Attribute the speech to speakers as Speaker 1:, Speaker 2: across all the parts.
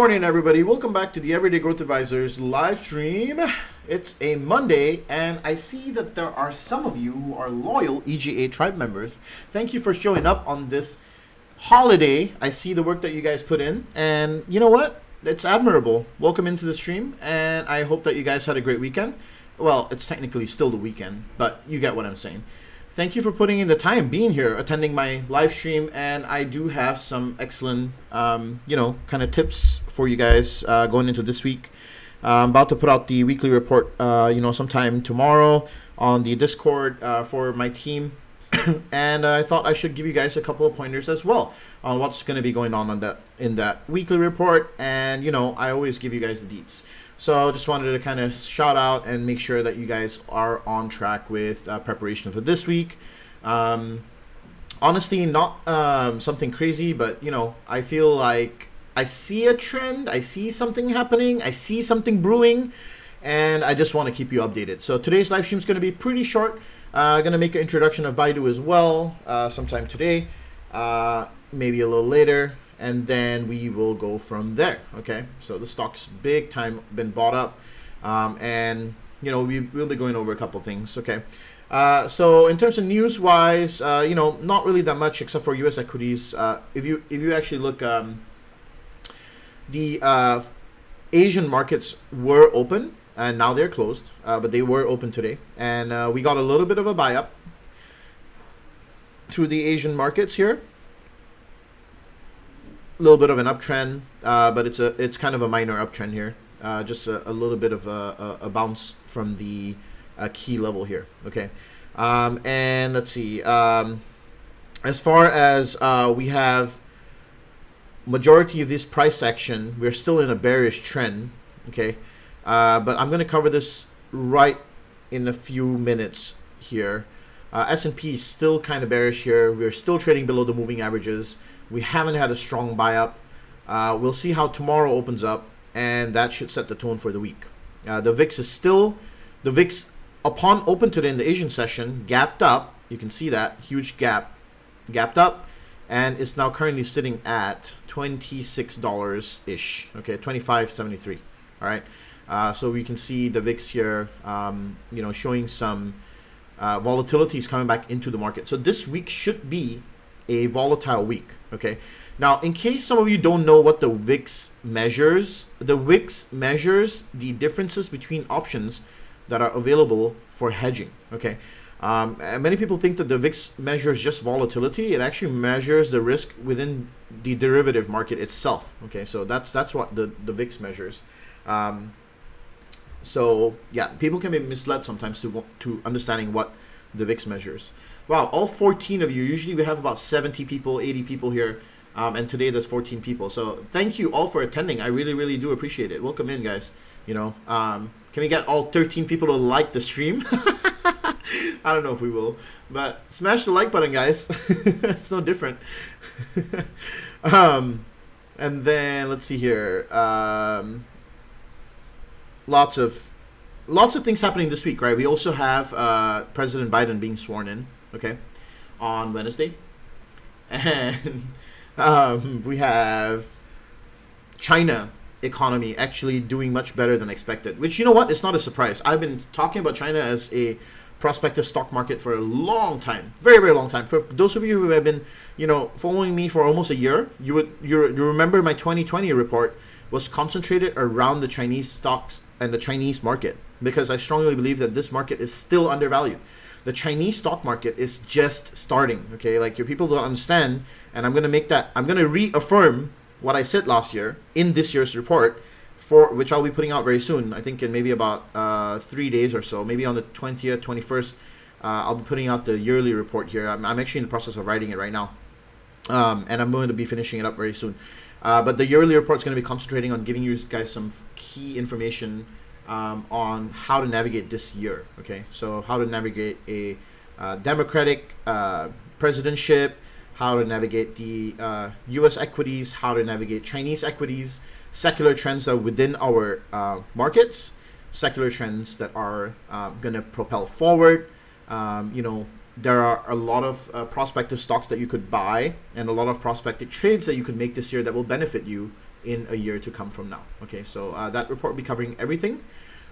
Speaker 1: morning, everybody. Welcome back to the Everyday Growth Advisors live stream. It's a Monday, and I see that there are some of you who are loyal EGA tribe members. Thank you for showing up on this holiday. I see the work that you guys put in, and you know what? It's admirable. Welcome into the stream, and I hope that you guys had a great weekend. Well, it's technically still the weekend, but you get what I'm saying. Thank you for putting in the time, being here, attending my live stream, and I do have some excellent, kind of tips for you guys going into this week. I'm about to put out the weekly report, sometime tomorrow on the Discord for my team, and I thought I should give you guys a couple of pointers as well on what's going to be going on in that weekly report, and I always give you guys the deets. So I just wanted to kind of shout out and make sure that you guys are on track with preparation for this week. Honestly, not something crazy, but I feel like I see a trend, I see something happening, I see something brewing, and I just want to keep you updated. So today's live stream is going to be pretty short. Going to make an introduction of BIDU as well sometime today, maybe a little later. And then we will go from there. Okay, so the stock's big time been bought up, and we'll be going over a couple things. Okay, so in terms of news wise, not really that much except for U.S. equities. If you actually look, the Asian markets were open and now they're closed, but they were open today, and we got a little bit of a buy up through the Asian markets here. A little bit of an uptrend, but it's kind of a minor uptrend here. Just a little bit of a bounce from the key level here. Okay, and let's see. As far as we have majority of this price action, we're still in a bearish trend. Okay, but I'm going to cover this right in a few minutes here. S&P is still kind of bearish here. We're still trading below the moving averages. We haven't had a strong buy up. We'll see how tomorrow opens up, and that should set the tone for the week. The VIX upon open today in the Asian session gapped up. You can see that huge gapped up, and it's now currently sitting at $26 ish. Okay, $25.73. All right. So we can see the VIX here, showing some volatility is coming back into the market. So this week should be a volatile week. Okay, now in case some of you don't know what the VIX measures, the VIX measures the differences between options that are available for hedging. Okay, and many people think that the VIX measures just volatility. It actually measures the risk within the derivative market itself. Okay, so that's what the VIX measures. So yeah, people can be misled sometimes to understanding what the VIX measures. Wow, all 14 of you. Usually we have about 70 people, 80 people here, and today there's 14 people. So thank you all for attending. I really, really do appreciate it. Welcome in, guys. Can we get all 13 people to like the stream? I don't know if we will, but smash the like button, guys. It's no different. And then let's see here. Lots of things happening this week, right? We also have President Biden being sworn in. Okay, on Wednesday, and we have China economy actually doing much better than expected, which, it's not a surprise. I've been talking about China as a prospective stock market for a long time, very, very long time. For those of you who have been, following me for almost a year, you remember my 2020 report was concentrated around the Chinese stocks and the Chinese market, because I strongly believe that this market is still undervalued. The Chinese stock market is just starting. Okay, like your people don't understand, and I'm gonna reaffirm what I said last year in this year's report, for which I'll be putting out very soon. I think in maybe about 3 days or so, maybe on the 20th, 21st, I'll be putting out the yearly report here. I'm actually in the process of writing it right now, and I'm going to be finishing it up very soon. But the yearly report is going to be concentrating on giving you guys some key information on how to navigate this year. Okay, so how to navigate a democratic presidentship, how to navigate the U.S. equities, how to navigate Chinese equities, secular trends that are within our markets, secular trends that are going to propel forward. There are a lot of prospective stocks that you could buy and a lot of prospective trades that you could make this year that will benefit you in a year to come from now. Okay, so that report will be covering everything.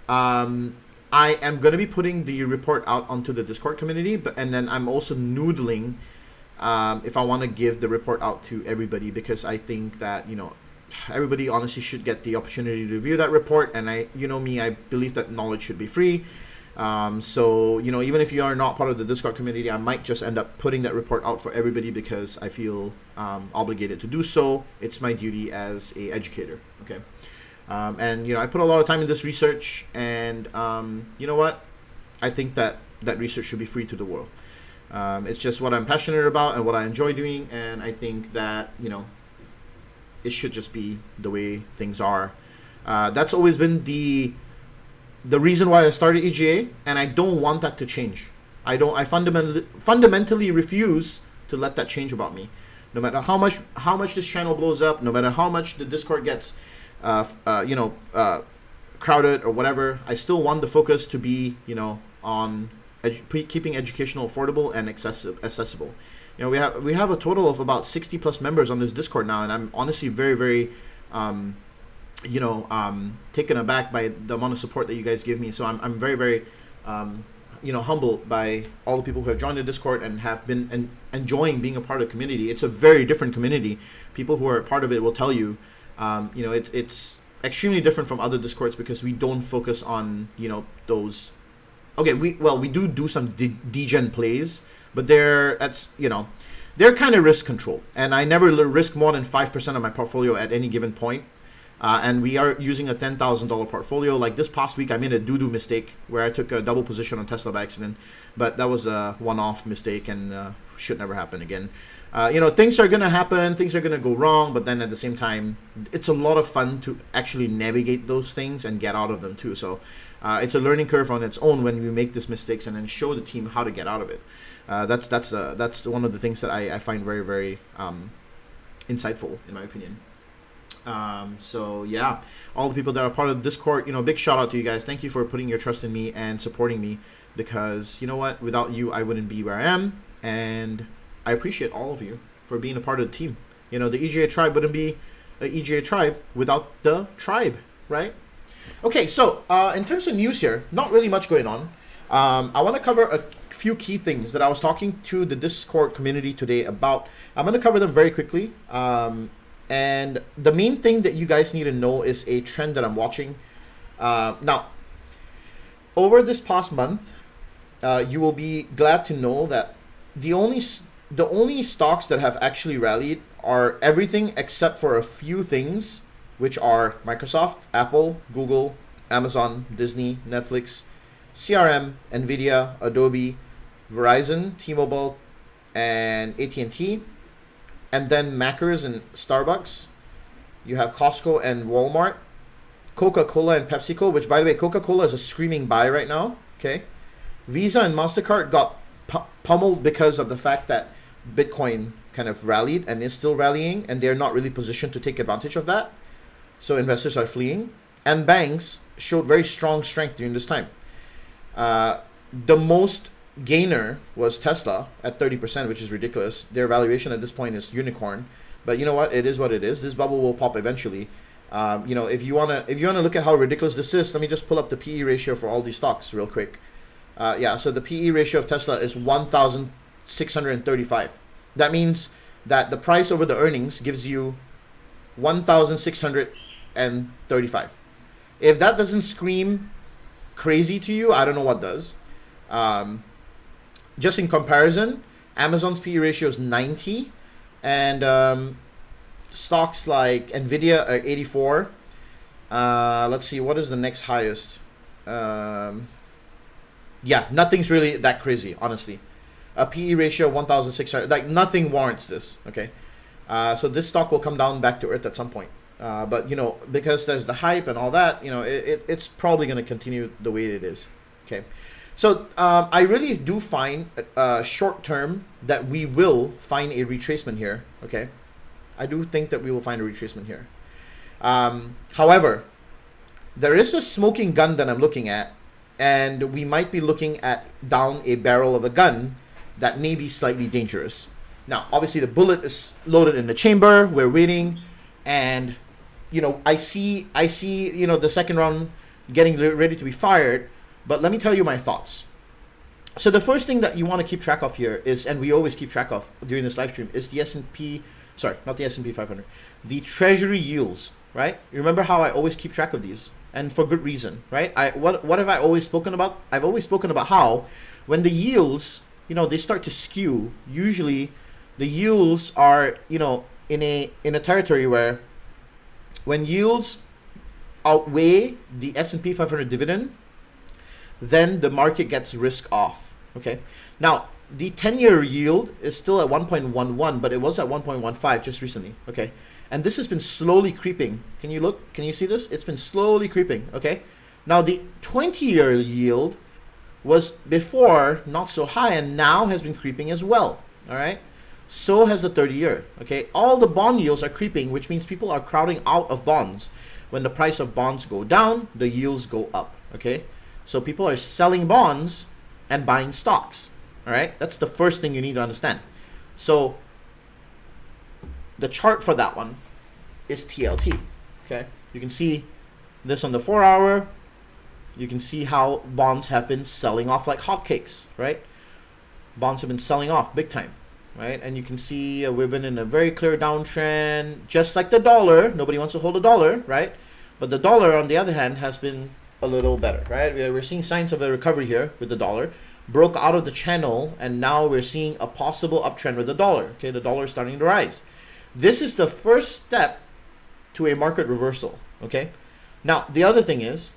Speaker 1: I am going to be putting the report out onto the Discord community, and then I'm also noodling if I want to give the report out to everybody, because I think that, everybody honestly should get the opportunity to review that report. And I believe that knowledge should be free. So, even if you are not part of the Discord community, I might just end up putting that report out for everybody because I feel obligated to do so. It's my duty as a educator. Okay. And I put a lot of time in this research, and you know what? I think that research should be free to the world. It's just what I'm passionate about and what I enjoy doing, and I think that it should just be the way things are. That's always been the reason why I started EGA, and I don't want that to change. I fundamentally refuse to let that change about me. No matter how much this channel blows up, no matter how much the Discord gets crowded or whatever, I still want the focus to be, on keeping educational affordable and accessible. We have a total of about 60 plus members on this Discord now, and I'm honestly very, very, taken aback by the amount of support that you guys give me. So I'm very, very, humbled by all the people who have joined the Discord and have been enjoying being a part of the community. It's a very different community. People who are part of it will tell you. It's extremely different from other Discords because we don't focus on those. Okay, we do some degen plays, but they're kind of risk controlled, and I never risk more than 5% of my portfolio at any given point. And we are using a $10,000 portfolio. Like this past week, I made a doo-doo mistake where I took a double position on Tesla by accident, but that was a one-off mistake and should never happen again. Things are going to happen, things are going to go wrong, but then at the same time, it's a lot of fun to actually navigate those things and get out of them too. So it's a learning curve on its own when we make these mistakes and then show the team how to get out of it. That's one of the things that I find very, very insightful, in my opinion. So yeah, all the people that are part of the Discord, big shout out to you guys. Thank you for putting your trust in me and supporting me, because you know what, without you, I wouldn't be where I am, and I appreciate all of you for being a part of the team. The EGA tribe wouldn't be an EGA tribe without the tribe, right? Okay, so in terms of news here, not really much going on. I want to cover a few key things that I was talking to the Discord community today about. I'm going to cover them very quickly. And the main thing that you guys need to know is a trend that I'm watching. Now, over this past month, you will be glad to know that the only stocks that have actually rallied are everything except for a few things, which are Microsoft, Apple, Google, Amazon, Disney, Netflix, CRM, Nvidia, Adobe, Verizon, T-Mobile, and AT&T. And then Macros and Starbucks. You have Costco and Walmart. Coca-Cola and PepsiCo, which, by the way, Coca-Cola is a screaming buy right now. Okay, Visa and MasterCard got pummeled because of the fact that Bitcoin kind of rallied and is still rallying, and they're not really positioned to take advantage of that. So investors are fleeing. And banks showed very strong strength during this time. The most gainer was Tesla at 30%, which is ridiculous. Their valuation at this point is unicorn, but you know what? It is what it is. This bubble will pop eventually. If you wanna look at how ridiculous this is, let me just pull up the PE ratio for all these stocks real quick. So the PE ratio of Tesla is 1,635. That means that the price over the earnings gives you 1,635. If that doesn't scream crazy to you, I don't know what does. Just in comparison, Amazon's PE ratio is 90, and stocks like Nvidia are 84. Let's see, what is the next highest? Nothing's really that crazy, honestly. A PE ratio 1,600, like nothing warrants this. Okay, so this stock will come down back to earth at some point. But because there's the hype and all that, it's probably going to continue the way it is. Okay. So I really do find short term that we will find a retracement here. Okay, I do think that we will find a retracement here. However, there is a smoking gun that I'm looking at, and we might be looking at down a barrel of a gun that may be slightly dangerous. Now, obviously, the bullet is loaded in the chamber. We're waiting, and I see, the second round getting ready to be fired. But let me tell you my thoughts. So the first thing that you want to keep track of here is, and we always keep track of during this live stream, is the S&P, sorry, not the S&P 500, the treasury yields, right? You remember how I always keep track of these, and for good reason, right? What have I always spoken about? I've always spoken about how when the yields, they start to skew, usually the yields are, in a territory where when yields outweigh the S&P 500 dividend, then the market gets risk off. Okay. Now, the 10-year yield is still at 1.11, but it was at 1.15 just recently. Okay. And this has been slowly creeping. Can you look? Can you see this? It's been slowly creeping. Okay. Now, the 20-year yield was before not so high and now has been creeping as well. All right. So has the 30-year. Okay. All the bond yields are creeping, which means people are crowding out of bonds. When the price of bonds go down, the yields go up. Okay. So people are selling bonds and buying stocks. All right, that's the first thing you need to understand. So the chart for that one is TLT. Okay, you can see this on the 4-hour. You can see how bonds have been selling off like hotcakes, right? Bonds have been selling off big time, right? And you can see we've been in a very clear downtrend, just like the dollar. Nobody wants to hold a dollar, right? But the dollar, on the other hand, has been a little better, right? We're seeing signs of a recovery here with the dollar. Broke out of the channel, and now we're seeing a possible uptrend with the dollar. Okay, the dollar is starting to rise. This is the first step to a market reversal. Okay, now the other thing is,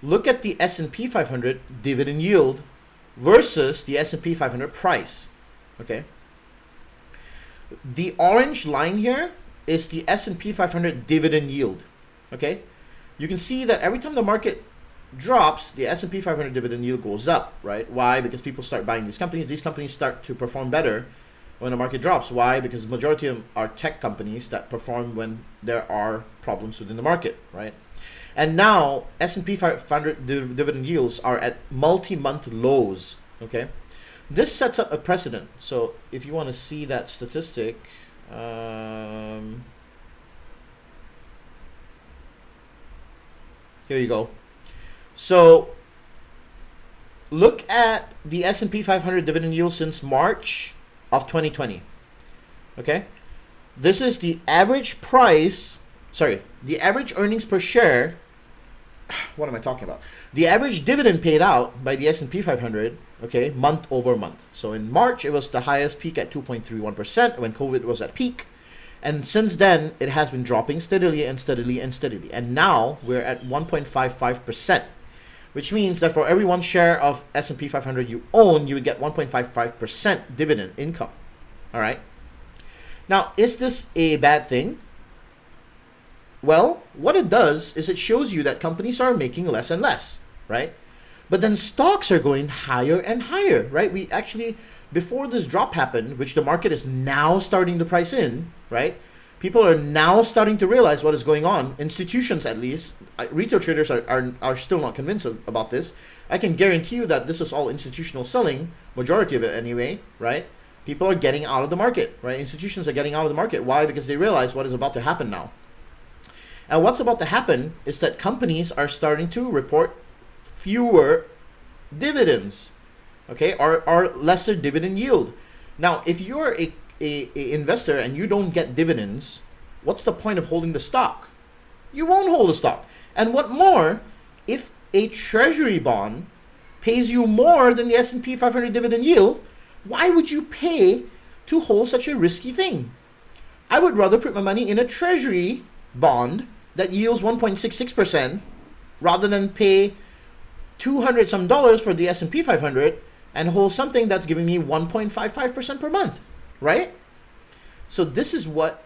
Speaker 1: look at the S&P 500 dividend yield versus the S&P 500 price. Okay, the orange line here is the S&P 500 dividend yield. Okay, you can see that every time the market drops, the S&P 500 dividend yield goes up, right? Why? Because people start buying these companies. These companies start to perform better when the market drops. Why? Because the majority of them are tech companies that perform when there are problems within the market, right? And now S&P 500 dividend yields are at multi-month lows, okay? This sets up a precedent. So if you want to see that statistic, here you go. So look at the S&P 500 dividend yield since March of 2020. Okay, this is the average price, the average earnings per share. What am I talking about? The average dividend paid out by the S&P 500, okay, month over month. So in March, it was the highest peak at 2.31% when COVID was at peak. And since then, it has been dropping steadily and steadily and steadily. And now we're at 1.55%. Which means that for every one share of S&P 500 you own, you would get 1.55% dividend income. All right. Now, is this a bad thing? Well, what it does is it shows you that companies are making less and less, right? But then stocks are going higher and higher, right? We actually, before this drop happened, which the market is now starting to price in, right? People are now starting to realize what is going on. Institutions, at least, retail traders are still not convinced about this. I can guarantee you that this is all institutional selling, majority of it anyway, right? People are getting out of the market, right? Institutions are getting out of the market. Why? Because they realize what is about to happen now. And what's about to happen is that companies are starting to report fewer dividends, okay, or lesser dividend yield. Now, if you're a investor and you don't get dividends, what's the point of holding the stock? You won't hold the stock. And what more, if a treasury bond pays you more than the S&P 500 dividend yield, why would you pay to hold such a risky thing? I would rather put my money in a treasury bond that yields 1.66% rather than pay $200 some for the S&P 500 and hold something that's giving me 1.55% per month. Right? So this is what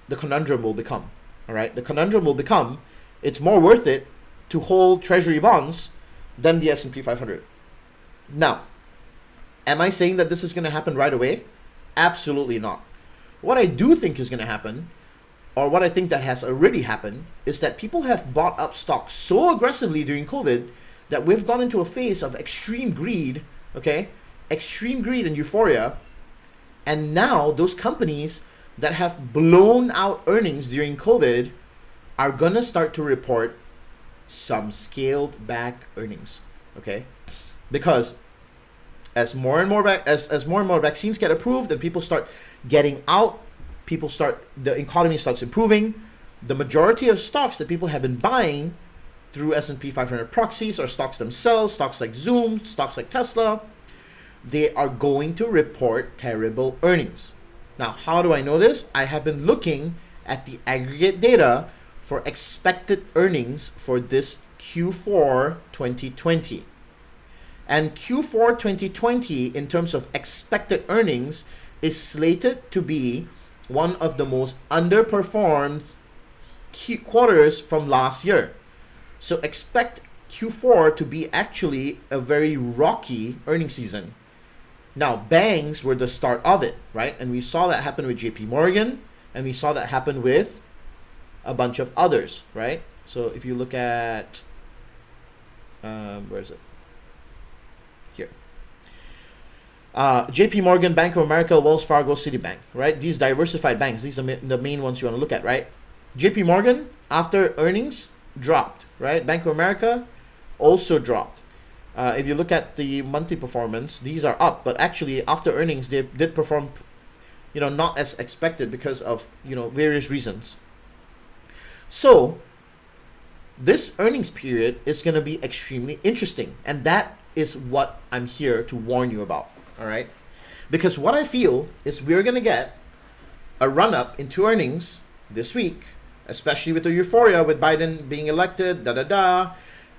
Speaker 1: the conundrum will become. All right? The conundrum will become, it's more worth it to hold treasury bonds than the S&P 500. Now, am I saying that this is going to happen right away? Absolutely not. What I do think is going to happen, or what I think that has already happened, is that people have bought up stocks so aggressively during COVID that we've gone into a phase of extreme greed, okay? Extreme greed and euphoria. And now those companies that have blown out earnings during COVID are gonna start to report some scaled back earnings, okay? Because as more and more vaccines get approved and people start getting out, the economy starts improving, the majority of stocks that people have been buying through S&P 500 proxies or stocks themselves, stocks like Zoom, stocks like Tesla, they are going to report terrible earnings. Now, how do I know this? I have been looking at the aggregate data for expected earnings for this Q4 2020. And Q4 2020, in terms of expected earnings, is slated to be one of the most underperformed quarters from last year. So expect Q4 to be actually a very rocky earnings season. Now, banks were the start of it, right? And we saw that happen with JP Morgan, and we saw that happen with a bunch of others, right? So if you look at, where is it? Here. JP Morgan, Bank of America, Wells Fargo, Citibank, right? These diversified banks, these are the main ones you want to look at, right? JP Morgan, after earnings, dropped, right? Bank of America also dropped. If you look at the monthly performance, these are up, but actually after earnings, they did perform, not as expected because of, various reasons. So this earnings period is going to be extremely interesting. And that is what I'm here to warn you about. All right. Because what I feel is we're going to get a run up into earnings this week, especially with the euphoria with Biden being elected,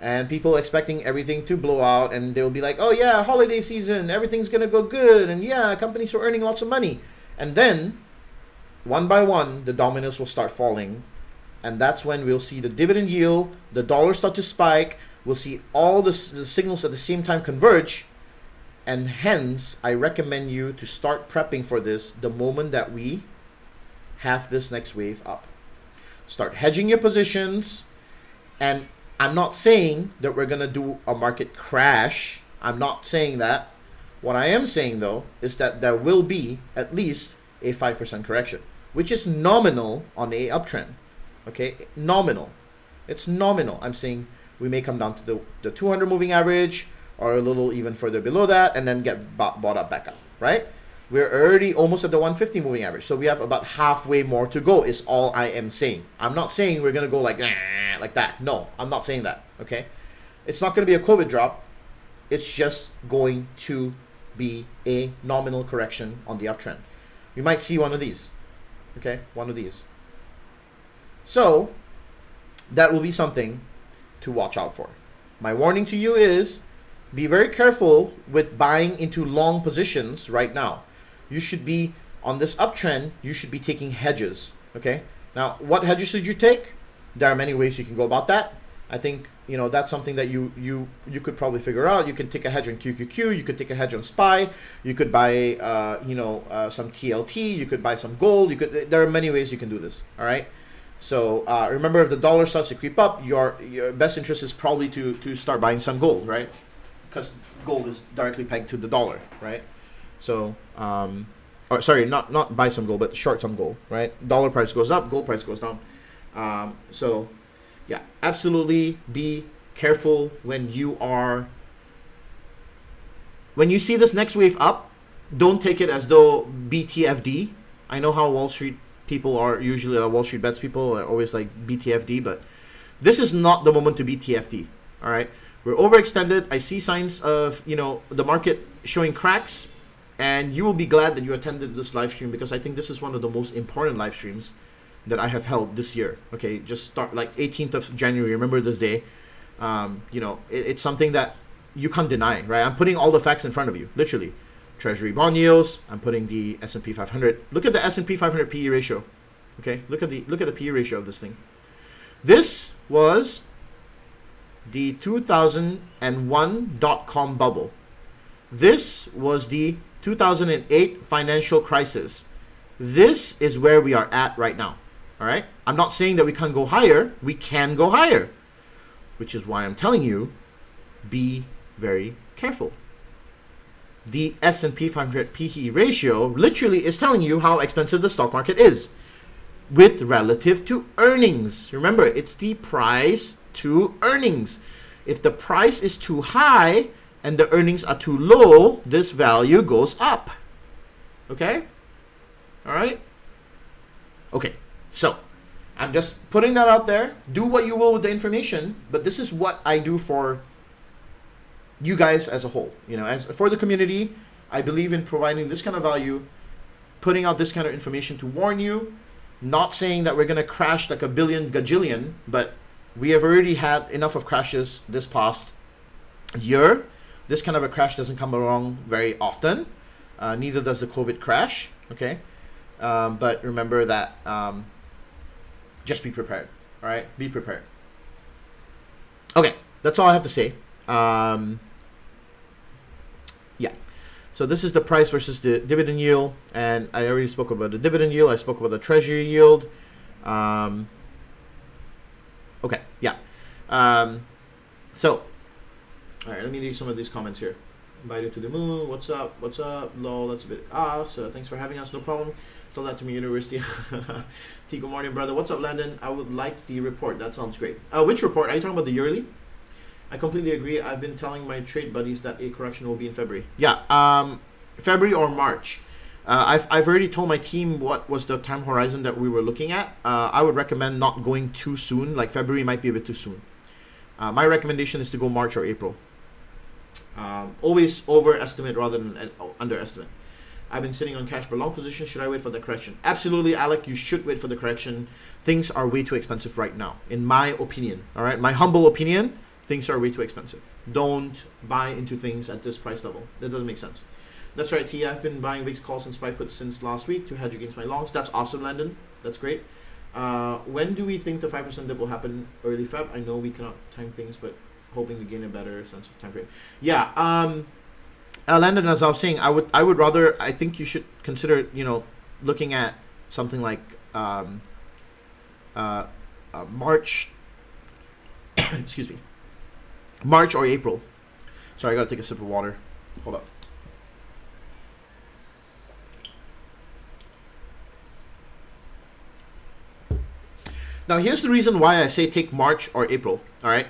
Speaker 1: and people expecting everything to blow out, and they'll be like, oh yeah, holiday season, everything's going to go good, and yeah, companies are earning lots of money. And then, one by one, the dominoes will start falling, and that's when we'll see the dividend yield, the dollar start to spike, we'll see all the signals at the same time converge, and hence, I recommend you to start prepping for this the moment that we have this next wave up. Start hedging your positions, and I'm not saying that we're going to do a market crash. I'm not saying that. What I am saying, though, is that there will be at least a 5% correction, which is nominal on a uptrend. Okay? Nominal. It's nominal. I'm saying we may come down to the 200 moving average or a little even further below that and then get bought up back up, right? We're already almost at the 150 moving average. So we have about halfway more to go is all I am saying. I'm not saying we're going to go like that. No, I'm not saying that, okay? It's not going to be a COVID drop. It's just going to be a nominal correction on the uptrend. We might see one of these, okay? One of these. So that will be something to watch out for. My warning to you is be very careful with buying into long positions right now. You should be, on this uptrend, you should be taking hedges, okay? Now, what hedges should you take? There are many ways you can go about that. I think, that's something that you could probably figure out. You can take a hedge on QQQ, you could take a hedge on SPY, you could buy, some TLT, you could buy some gold, there are many ways you can do this, all right? So remember, if the dollar starts to creep up, your best interest is probably to start buying some gold, right? Because gold is directly pegged to the dollar, right? So, not buy some gold, but short some gold, right? Dollar price goes up, gold price goes down. So, yeah, absolutely be careful when you see this next wave up. Don't take it as though BTFD. I know how Wall Street people are usually, Wall Street bets people are always like BTFD, but this is not the moment to BTFD, all right? We're overextended. I see signs of, the market showing cracks. And you will be glad that you attended this live stream because I think this is one of the most important live streams that I have held this year. Okay, just start like 18th of January. Remember this day. It's something that you can't deny, right? I'm putting all the facts in front of you, literally. Treasury bond yields. I'm putting the S&P 500. Look at the S&P 500 PE ratio. Okay, look at the PE ratio of this thing. This was the 2001 dot-com bubble. This was the 2008 financial crisis. This is where we are at right now. All right. I'm not saying that we can't go higher. We can go higher, which is why I'm telling you, be very careful. The S&P 500 PE ratio literally is telling you how expensive the stock market is. with relative to earnings. Remember, it's the price to earnings. If the price is too high and the earnings are too low, this value goes up. Okay? All right? Okay, so I'm just putting that out there. Do what you will with the information, but this is what I do for you guys as a whole. You know, as for the community, I believe in providing this kind of value, putting out this kind of information to warn you. Not saying that we're going to crash like a billion gajillion, but we have already had enough of crashes this past year. This kind of a crash doesn't come along very often. Neither does the COVID crash. Okay, but remember that just be prepared. All right, be prepared. Okay, that's all I have to say. Yeah. So this is the price versus the dividend yield, and I already spoke about the dividend yield. I spoke about the treasury yield. Okay, yeah. So, all right, let me read some of these comments here. BIDU to the moon. What's up? What's up? Lol, that's a bit so thanks for having us. No problem. Tell that to me, University. T, good morning, brother. What's up, Landon? I would like the report. That sounds great. Which report? Are you talking about the yearly? I completely agree. I've been telling my trade buddies that a correction will be in February. Yeah, February or March. I've already told my team what was the time horizon that we were looking at. I would recommend not going too soon. Like February might be a bit too soon. My recommendation is to go March or April. Always overestimate rather than underestimate. I've been sitting on cash for long positions. Should I wait for the correction? Absolutely, Alec. You should wait for the correction. Things are way too expensive right now, in my opinion. All right, my humble opinion. Things are way too expensive. Don't buy into things at this price level. That doesn't make sense. That's right, T. I've been buying VIX calls and SPY puts since last week to hedge against my longs. That's awesome, Landon. That's great. When do we think the 5% dip will happen? Early Feb? I know we cannot time things, but hoping to gain a better sense of time frame. Yeah, Landon, as I was saying, I would rather, I think you should consider, you know, looking at something like March, excuse me, March or April. Sorry, I gotta take a sip of water. Hold up. Now, here's the reason why I say take March or April. All right,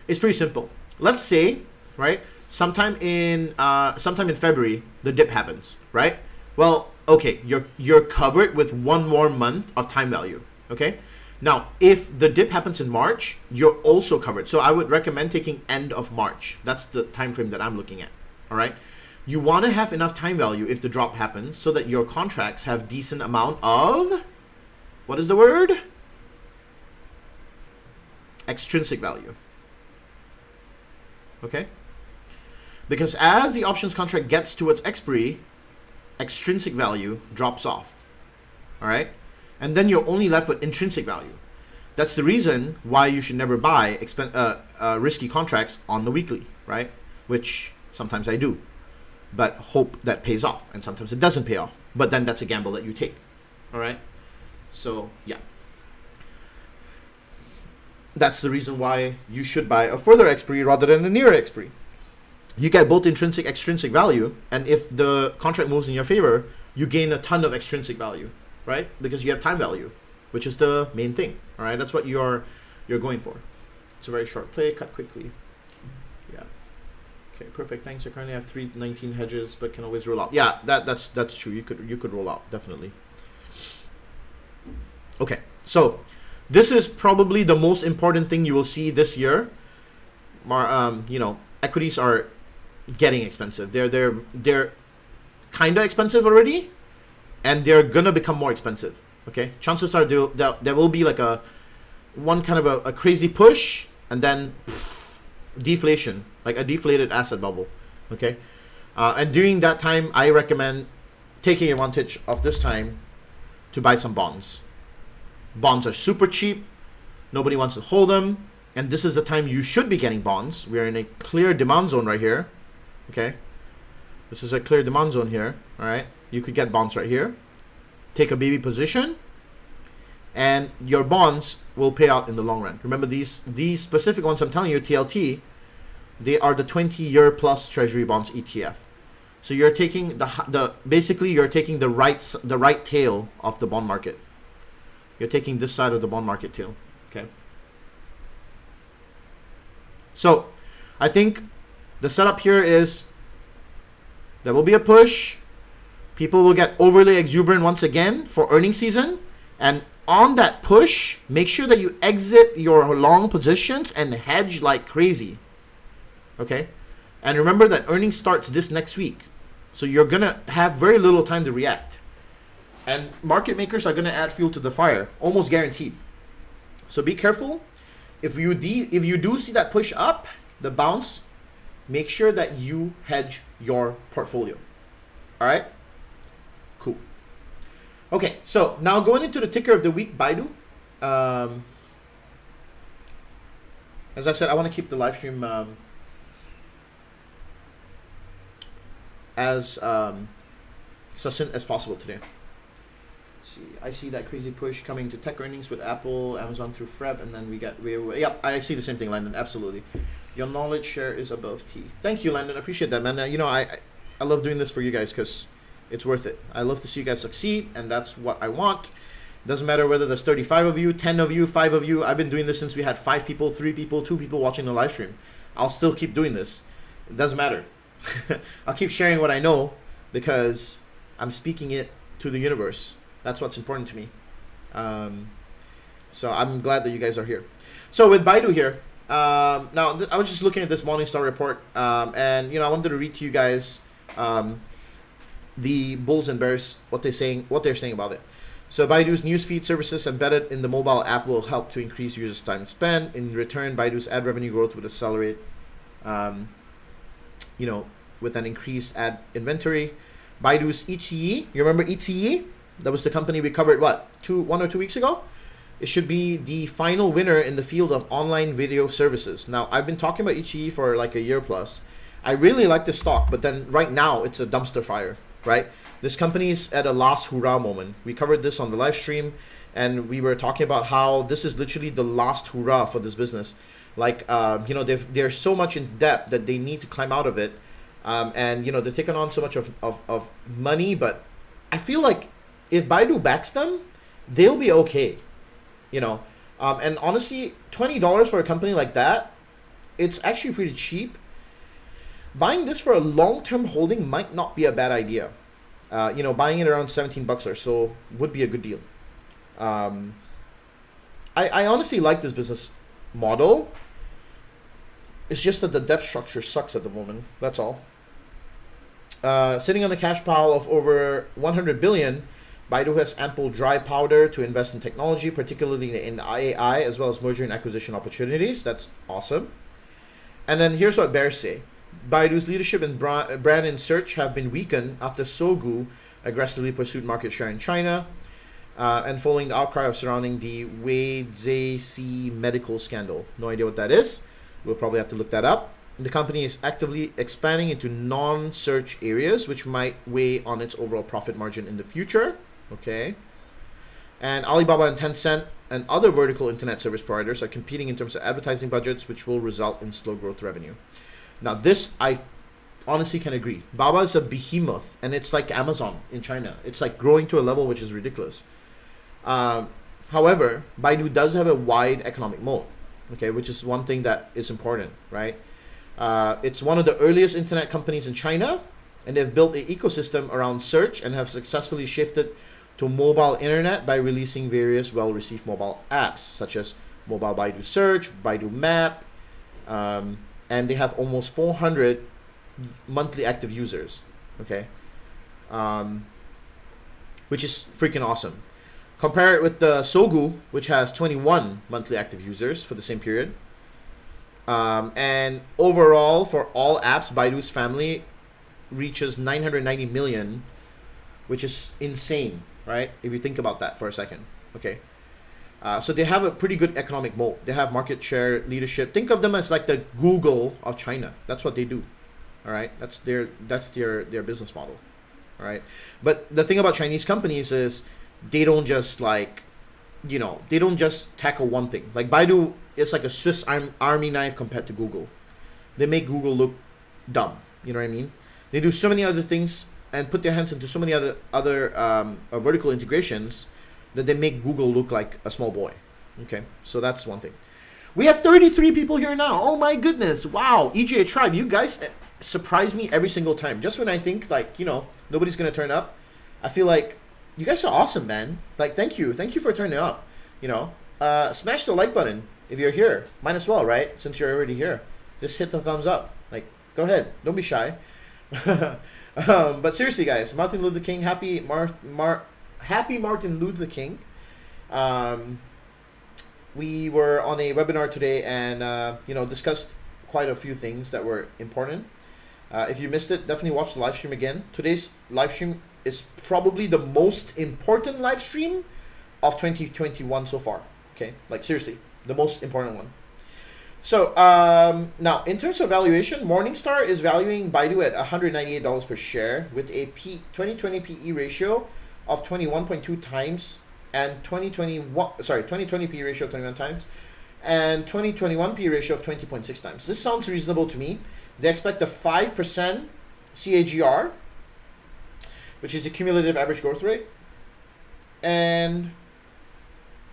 Speaker 1: it's pretty simple. Let's say, right, sometime in February the dip happens, right? Well, okay, you're covered with one more month of time value. Okay. Now, if the dip happens in March, you're also covered. So I would recommend taking end of March. That's the time frame that I'm looking at. All right. You want to have enough time value if the drop happens so that your contracts have decent amount of, what is the word? Extrinsic value. Okay. Because as the options contract gets to its expiry, extrinsic value drops off. All right. And then you're only left with intrinsic value. That's the reason why you should never buy risky contracts on the weekly, right? Which sometimes I do, but hope that pays off. And sometimes it doesn't pay off, but then that's a gamble that you take. All right. So yeah, that's the reason why you should buy a further expiry rather than a nearer expiry. You get both intrinsic, extrinsic value, and if the contract moves in your favor, you gain a ton of extrinsic value. Right? Because you have time value, which is the main thing. All right, that's what you're going for. It's a very short play. Cut quickly. Yeah. Okay, perfect. Thanks. I currently have 319 hedges, but can always roll out. Yeah, that's true. You could roll out definitely. Okay, so this is probably the most important thing you will see this year. You know, equities are getting expensive. They're kind of expensive already. And they're gonna become more expensive. Okay, chances are there will be like a crazy push and then deflation, like a deflated asset bubble. Okay, and during that time, I recommend taking advantage of this time to buy some bonds. Bonds are super cheap. Nobody wants to hold them, and this is the time you should be getting bonds. We are in a clear demand zone right here. Okay, this is a clear demand zone here. All right. You could get bonds right here, take a baby position, and your bonds will pay out in the long run. Remember these specific ones I'm telling you, TLT, they are the 20-year plus Treasury bonds ETF. So you're taking basically you're taking the right tail of the bond market. you're taking this side of the bond market tail. Okay. So I think the setup here is there will be a push. People will get overly exuberant once again for earnings season. And on that push, make sure that you exit your long positions and hedge like crazy. Okay? And remember that earnings starts this next week. So you're going to have very little time to react. And market makers are going to add fuel to the fire, almost guaranteed. So be careful. If you do see that push up, the bounce, make sure that you hedge your portfolio. All right? Cool. Okay, so now going into the ticker of the week, BIDU. As I said, I want to keep the live stream as succinct as possible today. Let's see, I see that crazy push coming to tech earnings with Apple, Amazon through FREB, and then yeah, I see the same thing, Landon. Absolutely. Your knowledge share is above T. Thank you, Landon. I appreciate that, man. You know, I love doing this for you guys because it's worth it. I love to see you guys succeed, and that's what I want. Doesn't matter whether there's 35 of you, 10 of you, 5 of you. I've been doing this since we had 5 people, 3 people, 2 people watching the live stream. I'll still keep doing this. It doesn't matter. I'll keep sharing what I know because I'm speaking it to the universe. That's what's important to me. So I'm glad that you guys are here. So with BIDU here, now I was just looking at this Morningstar report, and you know I wanted to read to you guys the bulls and bears what they're saying about it. So BIDU's newsfeed services embedded in the mobile app will help to increase users' time spent. In return, BIDU's ad revenue growth would accelerate, you know, with an increased ad inventory. BIDU's iQIYI, you remember iQIYI? That was the company we covered, what, 1 or 2 weeks ago? It should be the final winner in the field of online video services. Now, I've been talking about iQIYI for like a year plus. I really like this stock, but then right now it's a dumpster fire, right? This company is at a last hurrah moment. We covered this on the live stream, and we were talking about how this is literally the last hurrah for this business. Like, you know, they're so much in debt that they need to climb out of it. And, you know, they're taking on so much of money, but I feel like if BIDU backs them, they'll be okay, you know. And honestly, $20 for a company like that, it's actually pretty cheap. Buying this for a long-term holding might not be a bad idea. You know, buying it around $17 or so would be a good deal. I honestly like this business model. It's just that the debt structure sucks at the moment. That's all. Sitting on a cash pile of over 100 billion, BIDU has ample dry powder to invest in technology, particularly in AI, as well as merger and acquisition opportunities. That's awesome. And then here's what bears say. BIDU's leadership and brand in search have been weakened after Sogu aggressively pursued market share in China, and following the outcry of surrounding the Wei Zixi medical scandal. No idea what that is. We'll probably have to look that up. The company is actively expanding into non-search areas, which might weigh on its overall profit margin in the future. Okay. And Alibaba and Tencent and other vertical internet service providers are competing in terms of advertising budgets, which will result in slow growth revenue. Now, this I honestly can agree. Baba is a behemoth, and it's like Amazon in China. It's like growing to a level which is ridiculous. However, BIDU does have a wide economic moat, okay, which is one thing that is important, right? It's one of the earliest internet companies in China, and they've built an ecosystem around search and have successfully shifted to mobile internet by releasing various well-received mobile apps, such as Mobile BIDU Search, BIDU Map, and they have almost 400 monthly active users, okay, which is freaking awesome. Compare it with the Sogu, which has 21 monthly active users for the same period. And overall, for all apps, BIDU's family reaches 990 million, which is insane, right? If you think about that for a second, okay. So they have a pretty good economic moat. They have market share leadership. Think of them as like the Google of China. That's what they do. All right, that's their business model. All right, but the thing about Chinese companies is they don't just like, you know, they don't just tackle one thing. Like BIDU is like a Swiss army knife compared to Google. They make Google look dumb. You know what I mean? They do so many other things and put their hands into so many other vertical integrations that they make Google look like a small boy. Okay, so that's one thing. We have 33 people here now. Oh my goodness. Wow. EJ Tribe, you guys surprise me every single time. Just when I think, like, you know, nobody's going to turn up, I feel like you guys are awesome, man. Like, thank you. Thank you for turning up. You know, smash the like button if you're here. Might as well, right? Since you're already here. Just hit the thumbs up. Like, go ahead. Don't be shy. But seriously, guys, Martin Luther King, happy Martin Luther King. We were on a webinar today and, you know, discussed quite a few things that were important. If you missed it, definitely watch the live stream again. Today's live stream is probably the most important live stream of 2021 so far. Okay, like seriously, the most important one. So now, in terms of valuation, Morningstar is valuing Baidu at $198 per share with a 2020 PE ratio of 21.2 times and 2020 PE ratio of 21 times and 2021 PE ratio of 20.6 times. This sounds reasonable to me. They expect a 5% CAGR, which is the cumulative average growth rate. And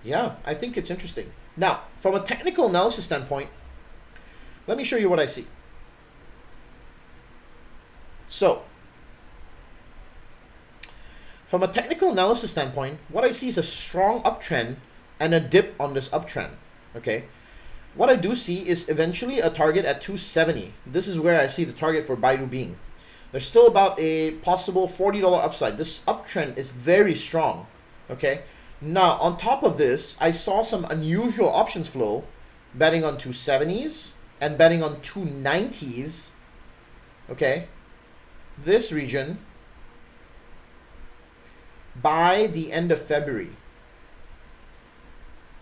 Speaker 1: yeah, I think it's interesting. Now, from a technical analysis standpoint, let me show you what I see. So, from a technical analysis standpoint, what I see is a strong uptrend and a dip on this uptrend, okay? What I do see is eventually a target at 270. This is where I see the target for Baidu being. There's still about a possible $40 upside. This uptrend is very strong, okay? Now, on top of this, I saw some unusual options flow betting on 270s and betting on 290s, okay? This region by the end of February,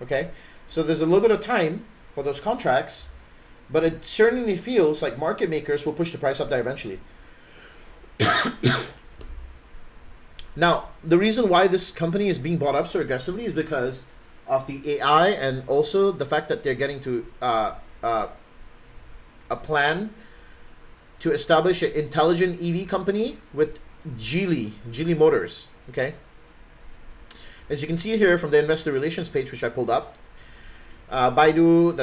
Speaker 1: okay? So there's a little bit of time for those contracts, but it certainly feels like market makers will push the price up there eventually. Now, the reason why this company is being bought up so aggressively is because of the AI and also the fact that they're getting to a plan to establish an intelligent EV company with Geely Motors, okay? As you can see here from the investor relations page, which I pulled up, Baidu,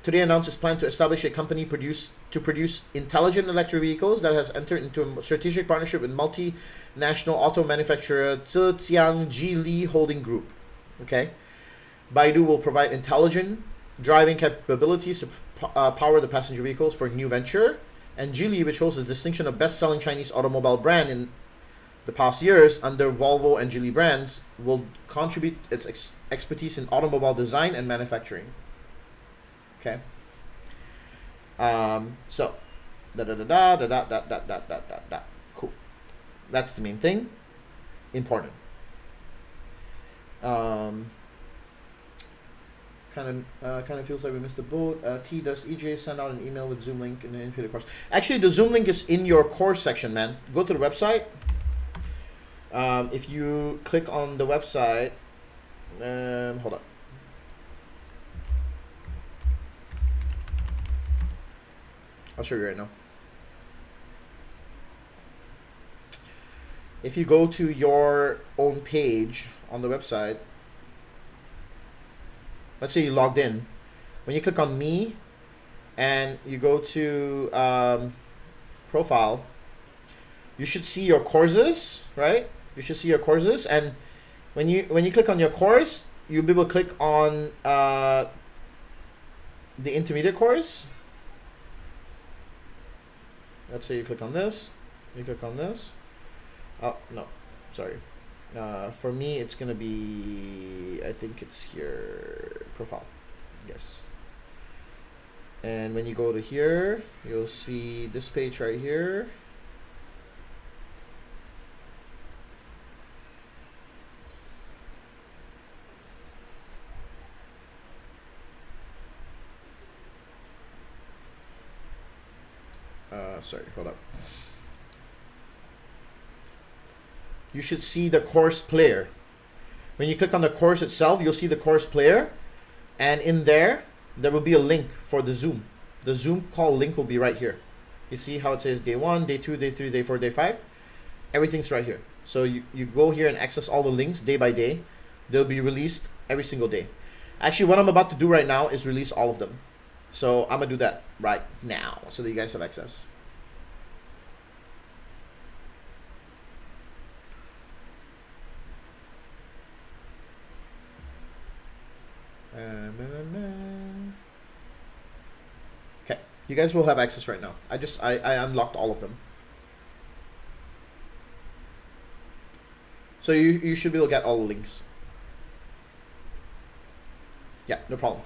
Speaker 1: today announced its plan to establish a company to produce intelligent electric vehicles that has entered into a strategic partnership with multinational auto manufacturer Zhejiang Geely Holding Group. Okay, Baidu will provide intelligent driving capabilities to power the passenger vehicles for a new venture, and Geely, which holds the distinction of best-selling Chinese automobile brand in the past years under Volvo and Geely brands, will contribute its expertise in automobile design and manufacturing. Okay. So, cool. That's the main thing. Important. Kind of feels like we missed the boat. Does EJ send out an email with Zoom link in the info course? Actually, the Zoom link is in your course section, man. Go to the website. If you click on the website, hold up. I'll show you right now. If you go to your own page on the website, let's say you logged in. When you click on me and you go to profile, you should see your courses, right? You should see your courses, and when you click on your course, you'll be able to click on the intermediate course. Let's say you click on this, you click on this. Oh, no, sorry. For me, it's going to be, I think it's here, profile. Yes. And when you go to here, you'll see this page right here. Sorry, hold up. You should see the course player. When you click on the course itself, you'll see the course player, and in there will be a link for the Zoom. The Zoom call link will be right here. You see how it says day 1, day 2, day 3, day 4, day 5? Everything's right here. So you go here and access all the links day by day. They'll be released every single day. Actually, what I'm about to do right now is release all of them. So I'm gonna do that right now so that you guys have access. Okay, you guys will have access right now. I unlocked all of them. So you should be able to get all the links. Yeah, no problem.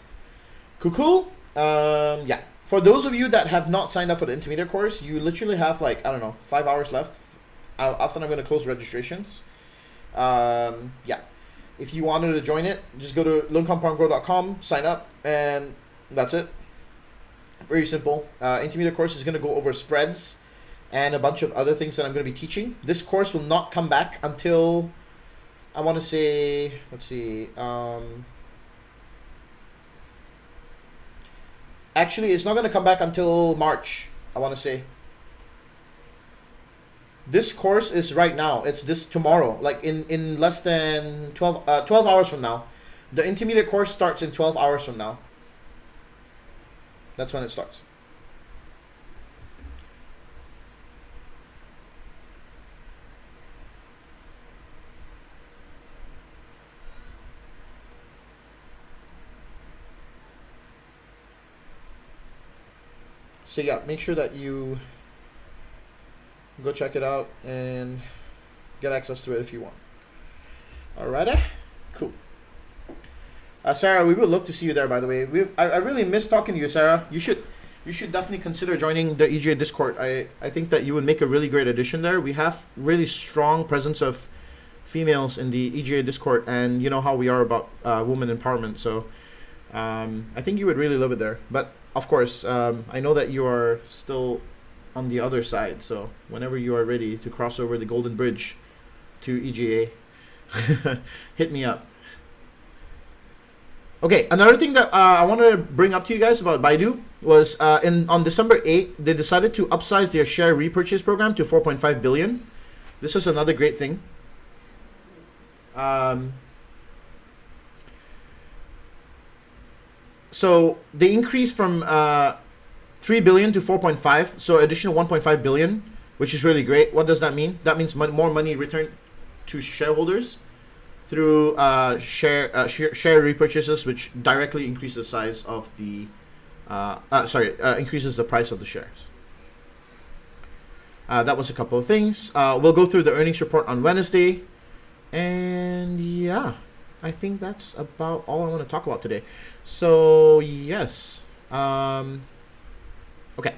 Speaker 1: Cool. Yeah. For those of you that have not signed up for the intermediate course, you literally have like, I don't know, 5 hours left. After I'm going to close registrations. Yeah. If you wanted to join it, just go to learncompoundgrow.com, sign up, and that's it. Very simple. Intermediate course is going to go over spreads and a bunch of other things that I'm going to be teaching. This course will not come back until, I want to say, let's see. Actually, it's not going to come back until March, I want to say. This course is right now. It's this tomorrow, like in less than 12 hours from now. The intermediate course starts in 12 hours from now. That's when it starts. So yeah, make sure that you go check it out and get access to it if you want. Alrighty, cool. Sarah, we would love to see you there. By the way, I really miss talking to you, Sarah. You should definitely consider joining the EGA Discord. I think that you would make a really great addition there. We have really strong presence of females in the EGA Discord, and you know how we are about women empowerment. So I think you would really love it there. But of course, I know that you are still on the other side. So whenever you are ready to cross over the Golden Bridge to EGA, hit me up. Okay, another thing that I wanted to bring up to you guys about BIDU was on December 8th, they decided to upsize their share repurchase program to 4.5 billion. This is another great thing. So they increased from 3 billion to 4.5, so additional 1.5 billion, which is really great. What does that mean? That means more money returned to shareholders through share repurchases, which directly increases the size of the increases the price of the shares. That was a couple of things. We'll go through the earnings report on Wednesday, and yeah, I think that's about all I want to talk about today. So yes, okay.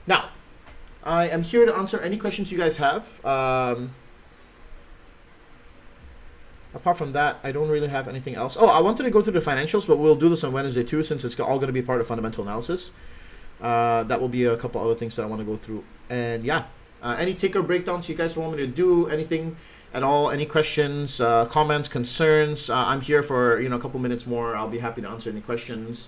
Speaker 1: Now, I am here to answer any questions you guys have. Apart from that, I don't really have anything else. Oh, I wanted to go through the financials, but we'll do this on Wednesday too, since it's all going to be part of fundamental analysis. That will be a couple other things that I want to go through. And yeah, any ticker breakdowns you guys want me to do, anything at all, any questions, comments, concerns, I'm here for a couple minutes more. I'll be happy to answer any questions.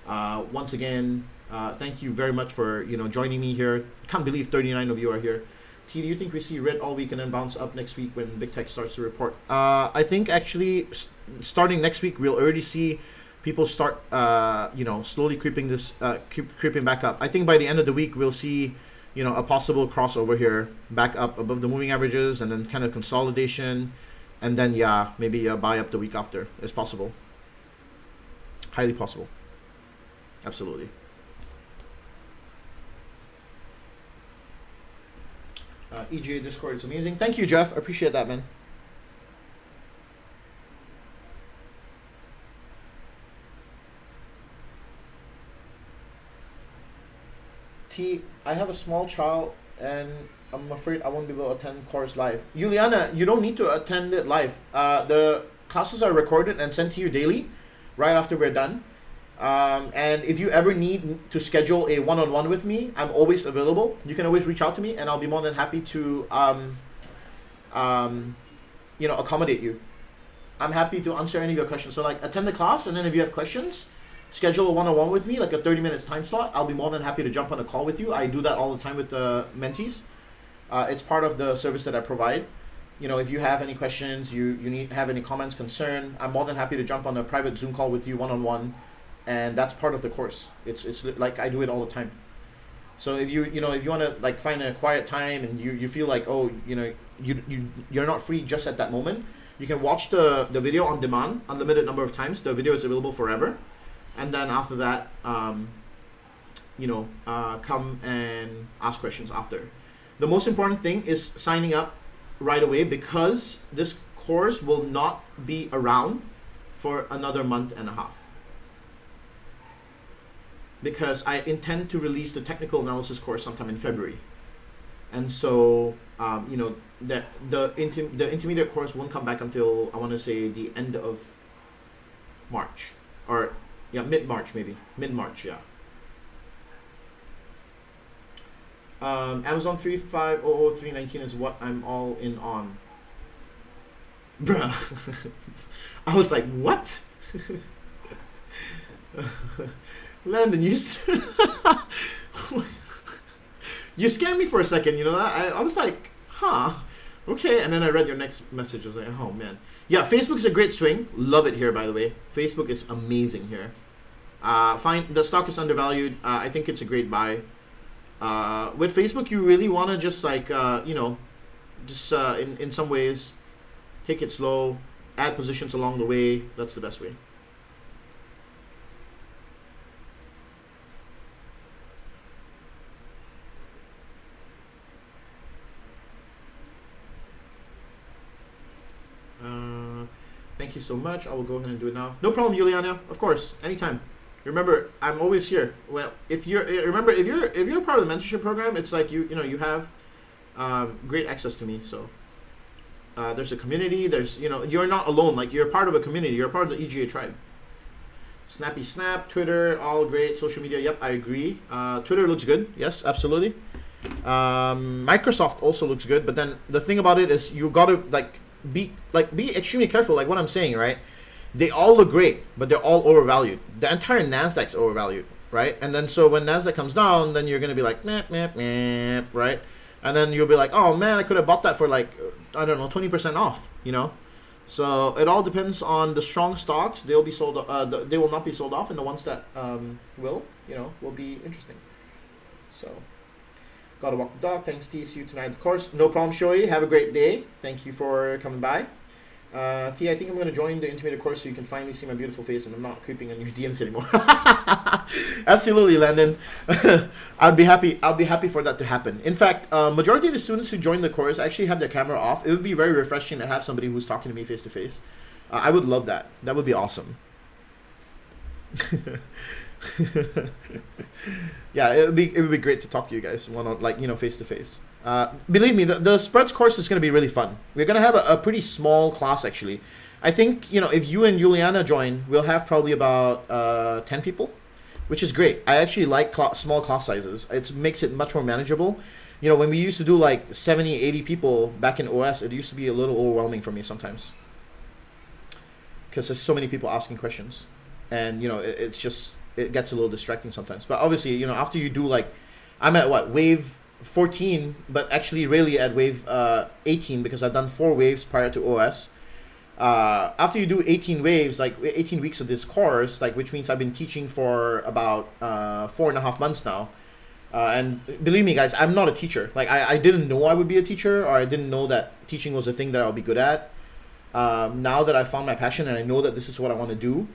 Speaker 1: Once again, thank you very much for joining me here. Can't believe 39 of you are here. T, do you think we see red all week and then bounce up next week when big tech starts to report? I think actually starting next week we'll already see people start slowly creeping back up. I think by the end of the week we'll see a possible crossover here back up above the moving averages, and then kind of consolidation, and then yeah, maybe a buy up the week after is possible. Highly possible. Absolutely. EGA Discord is amazing. Thank you, Jeff. I appreciate that, man. T, I have a small child and I'm afraid I won't be able to attend course live. Juliana, you don't need to attend it live. The classes are recorded and sent to you daily right after we're done. And if you ever need to schedule a one-on-one with me, I'm always available. You can always reach out to me, and I'll be more than happy to, accommodate you. I'm happy to answer any of your questions. So like attend the class, and then if you have questions, schedule a one-on-one with me, like a 30 minutes time slot. I'll be more than happy to jump on a call with you. I do that all the time with the mentees. It's part of the service that I provide. If you have any questions, you have any comments, concern, I'm more than happy to jump on a private Zoom call with you one-on-one, and that's part of the course. It's like I do it all the time. So if you want to like find a quiet time and you feel like, oh, you're not free just at that moment, you can watch the video on demand, unlimited number of times. The video is available forever, and then after that, come and ask questions after. The most important thing is signing up right away, because this course will not be around for another month and a half, because I intend to release the technical analysis course sometime in February, and so the intermediate course won't come back until, I want to say, the end of March, or mid-March, maybe mid-March. Amazon 3500319 is what I'm all in on. Bruh. I was like, what? Landon, you you scared me for a second, you know that? I was like, huh, okay. And then I read your next message. I was like, oh man. Yeah, Facebook is a great swing. Love it here, by the way. Facebook is amazing here. Fine, the stock is undervalued. I think it's a great buy. With Facebook, you really want to just like, in some ways, take it slow, add positions along the way. That's the best way. Thank you so much. I will go ahead and do it now. No problem, Juliana. Of course, anytime. Remember, I'm always here. Well, if you're part of the mentorship program, it's like you have great access to me. So there's a community. There's you're not alone. Like, you're part of a community. You're part of the EGA tribe. Snappy Snap, Twitter, all great. Social media. Yep, I agree. Twitter looks good. Yes, absolutely. Microsoft also looks good. But then the thing about it is you gotta be extremely careful. Like what I'm saying, right? They all look great, but they're all overvalued. The entire Nasdaq's overvalued, right? And then so when Nasdaq comes down, then you're gonna be like, meh, meh, meh, right? And then you'll be like, oh man, I could have bought that for like, I don't know, 20% off, So it all depends on the strong stocks. They'll be sold. They will not be sold off, and the ones that will be interesting. So, gotta walk the dog. Thanks, T. See you tonight, of course. No problem, Shoei. Have a great day. Thank you for coming by. Thea, I think I'm going to join the intermediate course so you can finally see my beautiful face and I'm not creeping on your DMs anymore. Absolutely, Landon. I'd be happy for that to happen. In fact, majority of the students who join the course actually have their camera off. It would be very refreshing to have somebody who's talking to me face to face. I would love that. That would be awesome. Yeah, it would be great to talk to you guys face to face. Believe me, the spreads course is going to be really fun. We're going to have a pretty small class, actually. I think, if you and Juliana join, we'll have probably about 10 people, which is great. I actually like small class sizes. It makes it much more manageable. When we used to do like 70, 80 people back in OS, it used to be a little overwhelming for me sometimes, because there's so many people asking questions. And, it gets a little distracting sometimes. But obviously, after you do I'm at wave 14, but actually really at wave 18, because I've done 4 waves prior to OS. After you do 18 waves, 18 weeks of this course, which means I've been teaching for about 4.5 months now. And believe me, guys, I'm not a teacher. I didn't know I would be a teacher, or I didn't know that teaching was a thing that I'll be good at. Now that I found my passion and I know that this is what I want to do,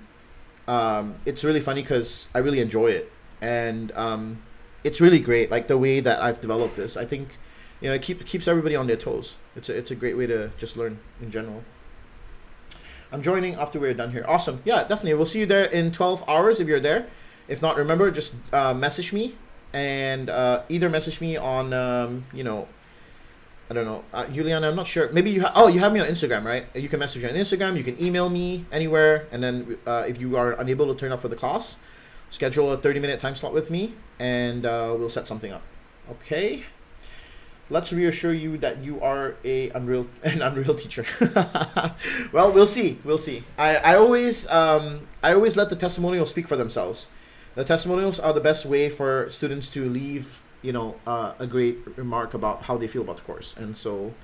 Speaker 1: it's really funny because I really enjoy it. And it's really great, the way that I've developed this. I think, it keeps everybody on their toes. It's a great way to just learn in general. I'm joining after we're done here. Awesome. Yeah, definitely. We'll see you there in 12 hours if you're there. If not, remember, just message me, and either message me on, I don't know, Juliana, I'm not sure. Maybe you have me on Instagram, right? You can message me on Instagram. You can email me anywhere. And then if you are unable to turn up for the class, schedule a 30-minute time slot with me, and we'll set something up. Okay. Let's reassure you that you are an unreal teacher. Well, we'll see. I always let the testimonials speak for themselves. The testimonials are the best way for students to leave a great remark about how they feel about the course, and so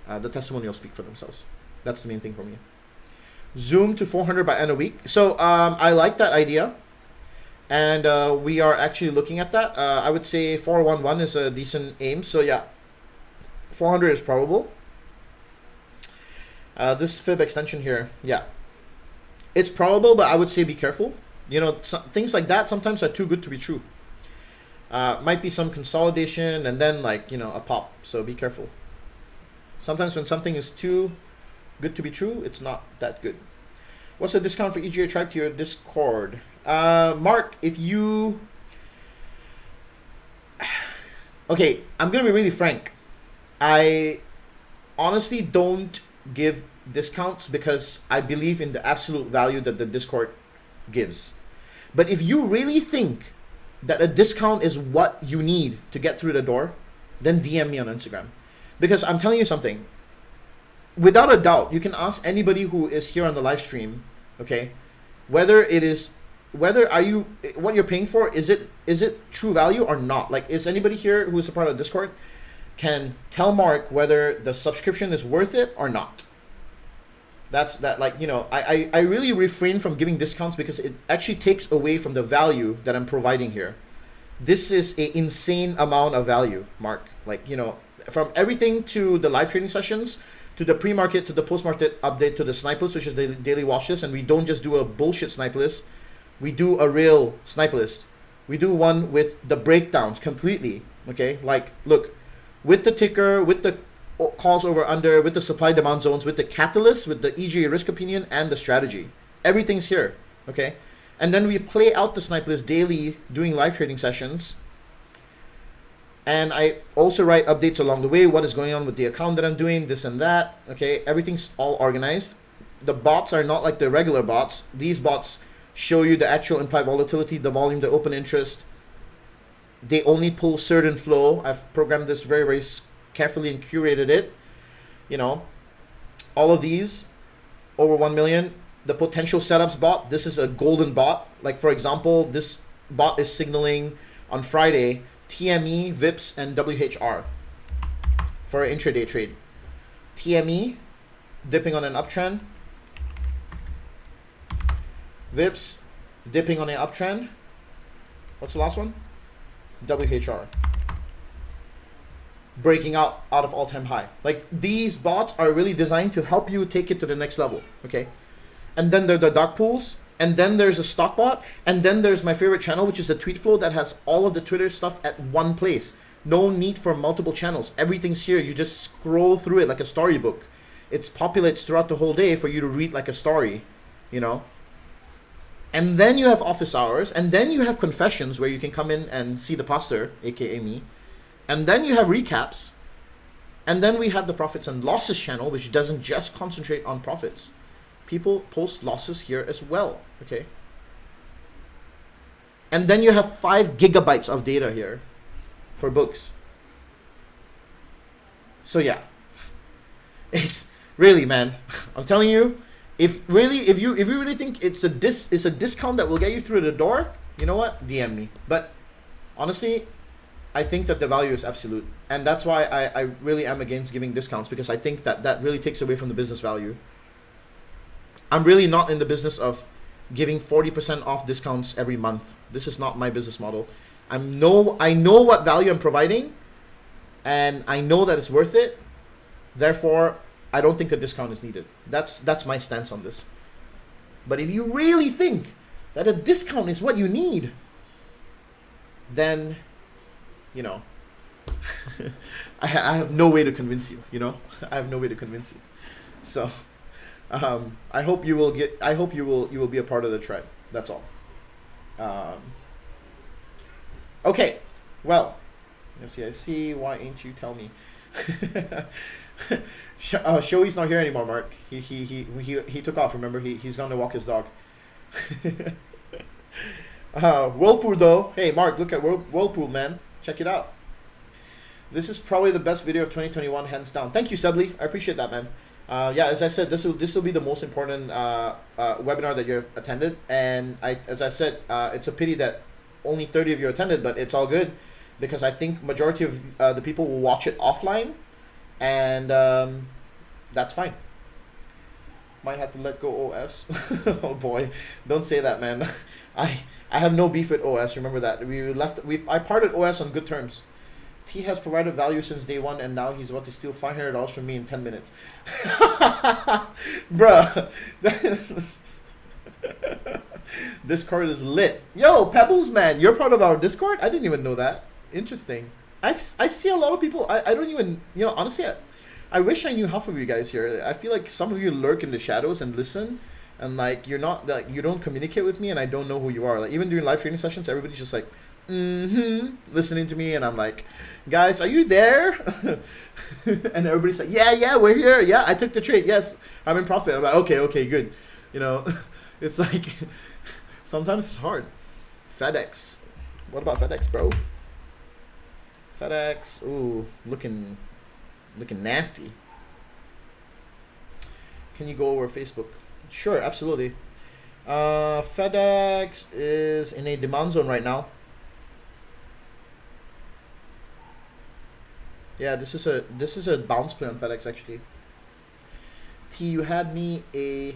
Speaker 1: the testimonials speak for themselves. That's the main thing for me. Zoom to 400 by end of week. So I like that idea, and we are actually looking at that. I would say 411 is a decent aim. So yeah, 400 is probable. This fib extension here, yeah, it's probable, but I would say be careful. Things like that sometimes are too good to be true. Might be some consolidation and then a pop. So be careful. Sometimes when something is too good to be true, it's not that good. What's the discount for EGA Tribe to your Discord? Mark, if you... Okay, I'm going to be really frank. I honestly don't give discounts because I believe in the absolute value that the Discord gives. But if you really think that a discount is what you need to get through the door, then DM me on Instagram. Because I'm telling you something. Without a doubt, you can ask anybody who is here on the live stream, okay, what you're paying for, is it true value or not? Like, is anybody here who is a part of Discord can tell Mark whether the subscription is worth it or not? I really refrain from giving discounts because it actually takes away from the value that I'm providing here. This is an insane amount of value, Mark. From everything to the live trading sessions, to the pre-market, to the post-market update, to the sniper list, which is the daily watch list, and we don't just do a bullshit sniper list. We do a real sniper list. We do one with the breakdowns completely, okay? Look, with the ticker, with the calls over under, with the supply demand zones, with the catalyst, with the EGA risk opinion, and the strategy. Everything's here, okay? And then we play out the sniper list daily doing live trading sessions. And I also write updates along the way, what is going on with the account that I'm doing, this and that, okay? Everything's all organized. The bots are not like the regular bots. These bots show you the actual implied volatility, the volume, the open interest. They only pull certain flow. I've programmed this very, very carefully and curated it. All of these, over 1 million. The potential setups bot, this is a golden bot. Like, for example, this bot is signaling on Friday TME, VIPs, and WHR for an intraday trade. TME, dipping on an uptrend. VIPs, dipping on an uptrend. What's the last one? WHR. Breaking out of all-time high. Like, these bots are really designed to help you take it to the next level, okay? And then there are the dark pools, and then there's a stock bot, and then there's my favorite channel, which is the tweet flow that has all of the Twitter stuff at one place. No need for multiple channels. Everything's here. You just scroll through it like a storybook. It populates throughout the whole day for you to read like a story, And then you have office hours, and then you have confessions where you can come in and see the pastor, aka me. And then you have recaps. And then we have the profits and losses channel, which doesn't just concentrate on profits. People post losses here as well, okay? And then you have 5 gigabytes of data here for books. So yeah, it's really, man, I'm telling you, if you really think it's a discount that will get you through the door, you know what? DM me. But honestly, I think that the value is absolute, and that's why I really am against giving discounts, because I think that really takes away from the business value. I'm really not in the business of giving 40% off discounts every month. This is not my business model. I know what value I'm providing, and I know that it's worth it. Therefore, I don't think a discount is needed. That's my stance on this. But if you really think that a discount is what you need, then, I have no way to convince you. I have no way to convince you. So. I hope you will be a part of the tribe. That's all. Okay. Well, let's see. I see. Why ain't you tell me? Shoei's not here anymore, Mark. He took off. Remember, he's gone to walk his dog. Whirlpool though. Hey, Mark, look at Whirlpool, man. Check it out. This is probably the best video of 2021, hands down. Thank you, Sedley. I appreciate that, man. Yeah, as I said, this will be the most important webinar that you've attended, and as I said, it's a pity that only 30 of you attended, but it's all good. because I think majority of the people will watch it offline, and that's fine. Might have to let go OS. Oh boy, don't say that, man. I have no beef with OS. Remember that I parted OS on good terms. T has provided value since day one, and now he's about to steal $500 from me in 10 minutes. Bruh, Discord is lit. Yo, Pebbles, man, you're part of our Discord? I didn't even know that. Interesting. I see a lot of people. I don't even, honestly, I wish I knew half of you guys here. I feel like some of you lurk in the shadows and listen, and like you're not, like, you don't communicate with me, and I don't know who you are. Like, even during live training sessions, everybody's just like, listening to me, and I'm like, guys, are you there? And everybody's like, yeah, we're here. Yeah, I took the trade. Yes, I'm in profit. I'm like, okay, good. It's like sometimes it's hard. FedEx. What about FedEx, bro? FedEx. Ooh, looking nasty. Can you go over Facebook? Sure, absolutely. FedEx is in a demand zone right now. Yeah, this is a bounce play on FedEx actually. T, you had me a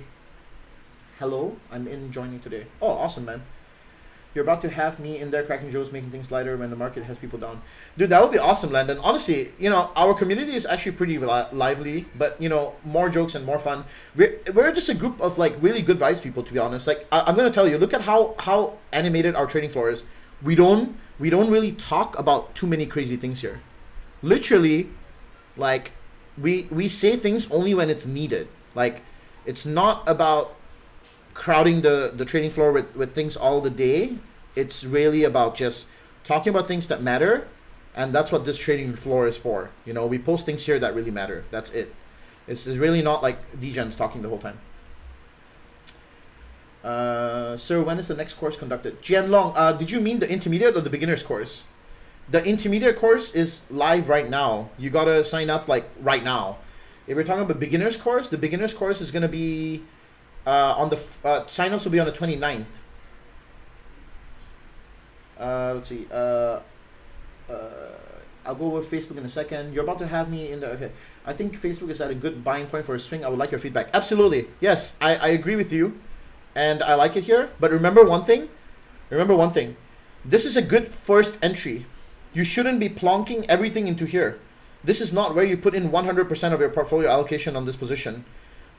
Speaker 1: hello. I'm in joining today. Oh, awesome, man. You're about to have me in there cracking jokes, making things lighter when the market has people down. Dude, that would be awesome, Landon. Honestly, our community is actually pretty lively, but, more jokes and more fun. We're just a group of, like, really good vibes people, to be honest. Like, I'm going to tell you, look at how animated our trading floor is. We don't really talk about too many crazy things here. Literally, like, we say things only when it's needed. Like, it's not about crowding the trading floor with things all the day. It's really about just talking about things that matter, and that's what this trading floor is for. We post things here that really matter. That's it. It's really not like DJ's talking the whole time. Sir, when is the next course conducted? Jianlong, did you mean the intermediate or the beginner's course? The intermediate course is live right now. You gotta sign up like right now. If we're talking about beginner's course, the beginner's course is gonna be on the signups will be on the 29th. Let's see. I'll go with Facebook in a second. You're about to have me in there. Okay. I think Facebook is at a good buying point for a swing. I would like your feedback. Absolutely. Yes, I agree with you, and I like it here. But remember one thing. This is a good first entry. You shouldn't be plonking everything into here. This is not where you put in 100% of your portfolio allocation on this position.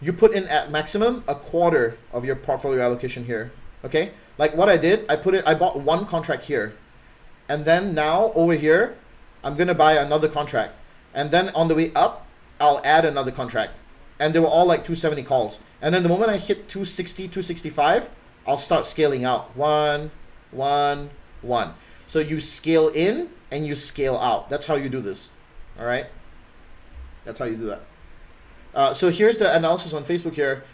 Speaker 1: You put in at maximum a quarter of your portfolio allocation here. Okay? Like what I did, I bought one contract here. And then now over here, I'm gonna buy another contract. And then on the way up, I'll add another contract. And they were all like 270 calls. And then the moment I hit 260, 265, I'll start scaling out. 1, 1, 1. So you scale in and you scale out. That's how you do this. All right? That's how you do that. So here's the analysis on Facebook here.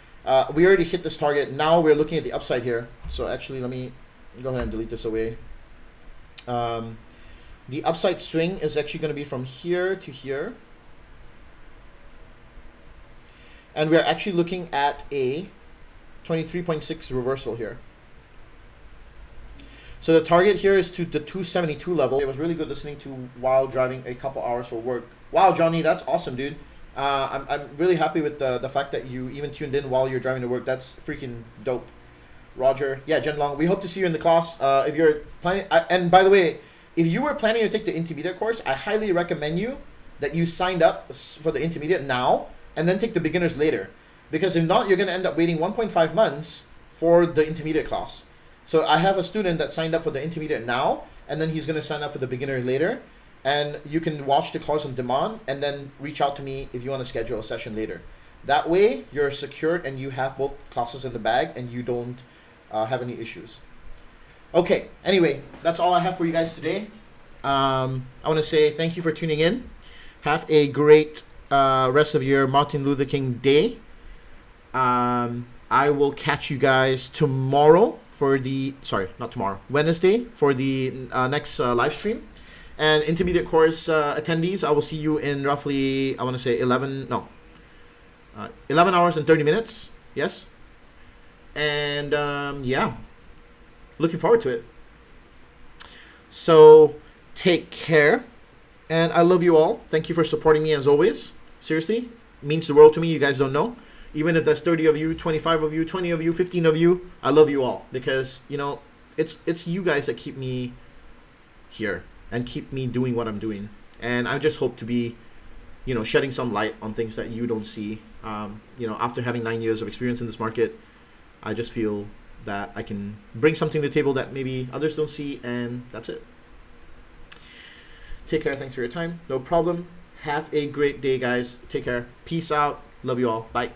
Speaker 1: We already hit this target. Now we're looking at the upside here. So actually, let me go ahead and delete this away. The upside swing is actually going to be from here to here. And we're actually looking at a 23.6 reversal here. So the target here is to the 272 level. It was really good listening to while driving a couple hours for work. Wow, Johnny, that's awesome, dude. I'm really happy with the fact that you even tuned in while you're driving to work. That's freaking dope. Roger. Yeah, Jen Long, we hope to see you in the class. If you're planning, and by the way, if you were planning to take the intermediate course, I highly recommend you that you signed up for the intermediate now and then take the beginners later. Because if not, you're going to end up waiting 1.5 months for the intermediate class. So I have a student that signed up for the intermediate now, and then he's going to sign up for the beginner later. And you can watch the course on demand and then reach out to me if you want to schedule a session later. That way, you're secured and you have both classes in the bag and you don't have any issues. Okay, anyway, that's all I have for you guys today. I want to say thank you for tuning in. Have a great rest of your Martin Luther King Day. I will catch you guys tomorrow for the, Wednesday for the next live stream. And intermediate course attendees, I will see you in roughly, I want to say 11 hours and 30 minutes. Yes. And yeah, looking forward to it. So Take care. And I love you all. Thank you for supporting me as always. Seriously, it means the world to me. You guys don't know. Even if there's 30 of you, 25 of you, 20 of you, 15 of you, I love you all. Because, you know, it's you guys that keep me here and keep me doing what I'm doing. And I just hope to be, you know, shedding some light on things that you don't see. You know, after having 9 years of experience in this market, I just feel that I can bring something to the table that maybe others don't see, and that's it. Take care. Thanks for your time. No problem. Have a great day, guys. Take care. Peace out. Love you all. Bye.